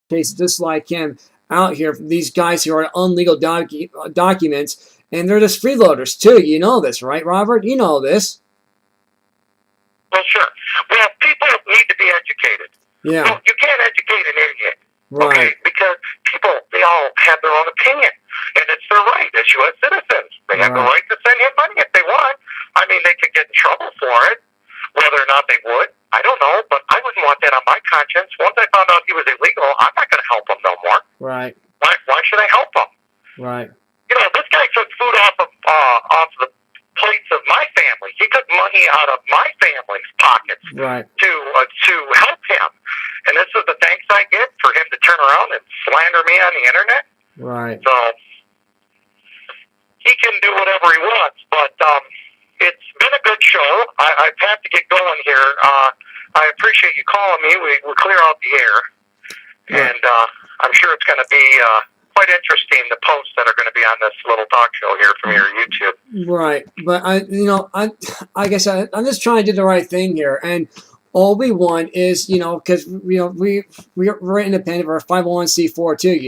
cases just like him out here. These guys who are on illegal documents, and they're just freeloaders too. You know this, right, Robert? You know this. Well, sure. Well, people need to be educated. Yeah. Well, you can't educate an idiot. Right. Okay? Because people, they all have their own opinion. And it's their right as U.S. citizens. They have the right to send him money if they want. I mean, they could get in trouble for it. Whether or not they would, I don't know. But I wouldn't want that on my conscience. Once I found out he was illegal, I'm not going to help him no more. Right. Why should I help him? Right. You know, this guy took food off the plates of my family. He took money out of my family's pockets to help him. And this is the thanks I get for him to turn around and slander me on the internet. Right. So he can do whatever he wants, but it's been a good show. I have to get going here. I appreciate you calling me. We clear out the air, and I'm sure it's going to be quite interesting, the posts that are going to be on this little talk show here from your YouTube. Right, but I guess I'm just trying to do the right thing here, and all we want is, because we're independent, we're a 501c4 too,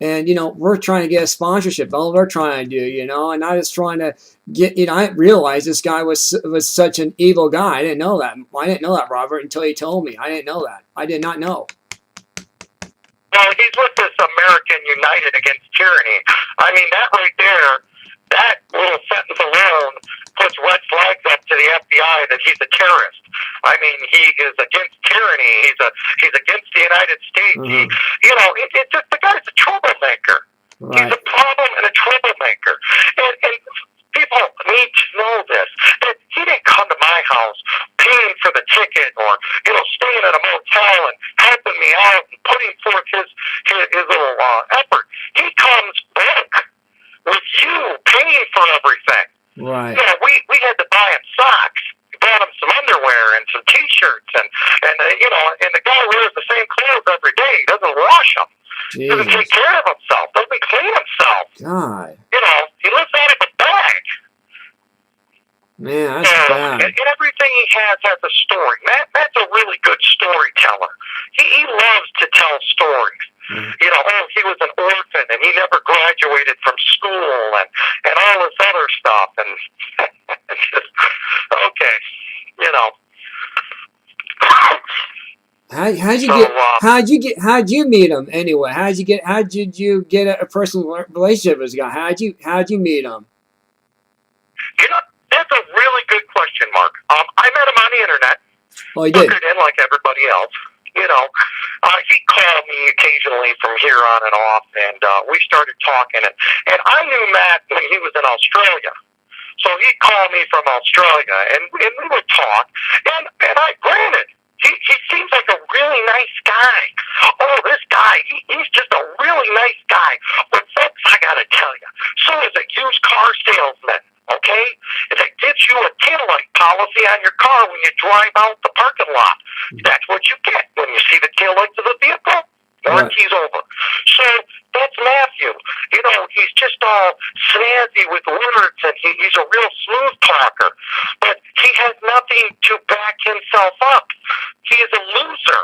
and we're trying to get a sponsorship. All we're trying to do, and I was trying to get, I realized this guy was such an evil guy. I didn't know that. I didn't know that, Robert, until he told me. I didn't know that. I did not know. Well, he's with this American United Against Tyranny. I mean, that right there, that little sentence alone puts red flags up to the FBI that he's a terrorist. I mean, he is against tyranny. He's against the United States. Mm-hmm. It's just, the guy's a troublemaker. Right. He's a problem and a troublemaker. And people need to know this, that he didn't come to my house paying for the ticket or, staying at a motel and helping me out and putting forth his little effort. He comes back with you paying for everything. Right. We had to buy him socks. We bought him some underwear and some T-shirts, and the guy wears the same clothes every day. He doesn't wash them. Jeez. Doesn't take care of himself. Doesn't clean himself. God. He lives out of a bag. Man, that's bad. And everything he has a story. Matt's a really good storyteller. He loves to tell stories. Mm-hmm. He was an orphan and he never graduated from school and all this other stuff. And it's just, okay, How'd you meet him anyway? How'd you get a personal relationship with this guy? How'd you meet him? That's a really good question, Mark. I met him on the internet. Oh, he did? Suckered in like everybody else. He called me occasionally from here on and off, and we started talking. And I knew Matt when he was in Australia. So he'd call me from Australia, and we would talk. And granted, he seems like a really nice guy. Oh, this guy, he's just a really nice guy. But folks, I got to tell you, so is a used car salesman. Okay? If it gives you a taillight policy on your car when you drive out the parking lot, that's what you get when you see the taillights of the vehicle. Warranty's over. So that's Matthew. He's just all snazzy with words, and he's a real smooth talker. But he has nothing to back himself up. He is a loser.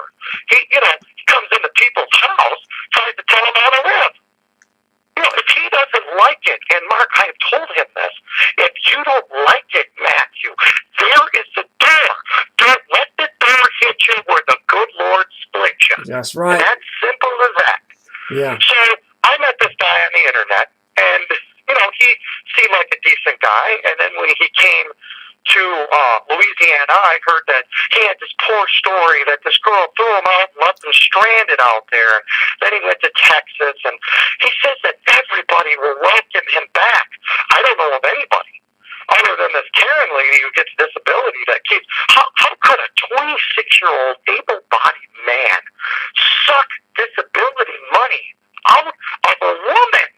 He comes into people's house, tries to tell them how to live. If he doesn't like it, and Mark, I have told him this, if you don't like it, Matthew, there is the door. Don't let the door hit you where the good Lord splits you. That's right. And that's simple as that. Yeah. So I met this guy on the internet, and, he seemed like a decent guy, and then when he came to Louisiana, I heard that he had this poor story that this girl threw him out and left him stranded out there. Then he went to Texas, and he says that everybody will welcome him back. I don't know of anybody other than this Karen lady who gets disability that keeps. How could a 26-year-old able-bodied man suck disability money out of a woman,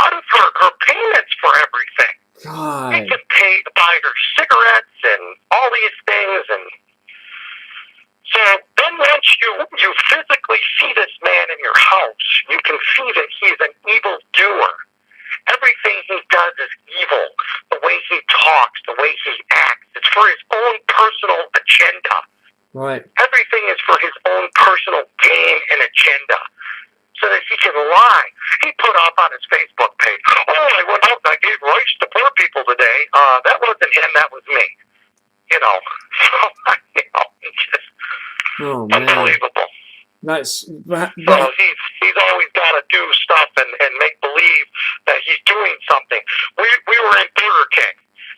out of her payments for everything? God. He can pay to buy her cigarettes and all these things, and so then once you physically see this man in your house, you can see that he's an evil doer. Everything he does is evil. The way he talks, the way he acts, it's for his own personal agenda. Right. Everything is for his own personal gain and agenda. stinking lie. He put up on his Facebook page, oh, I went out and I gave rice to poor people today. That wasn't him, that was me. You know, so, you know, it's just unbelievable. That's So he's always got to do stuff and make believe that he's doing something. We were in Burger King,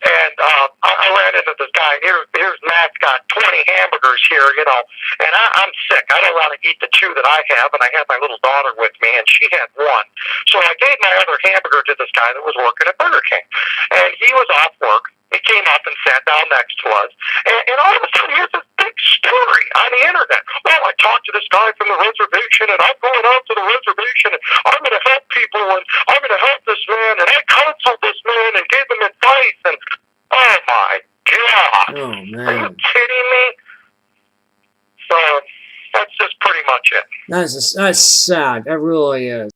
and I ran into this guy. Here's Matt's got 20 hamburgers here, you know, and I'm sick. I don't want to eat the 2 that I have, and I have my little daughter with me, and she had 1. So I gave my other hamburger to this guy that was working at Burger King, and he was off work. He came up and sat down next to us, and all of a sudden, here's this big story on the internet. Well, I talked to this guy from the reservation, and I'm going out to the reservation, and I'm going to help people, and I'm going to help this man, and I counseled this man and gave him advice, and oh my God. Oh, man. Are you kidding me? So that's just pretty much it. That's sad. That really is.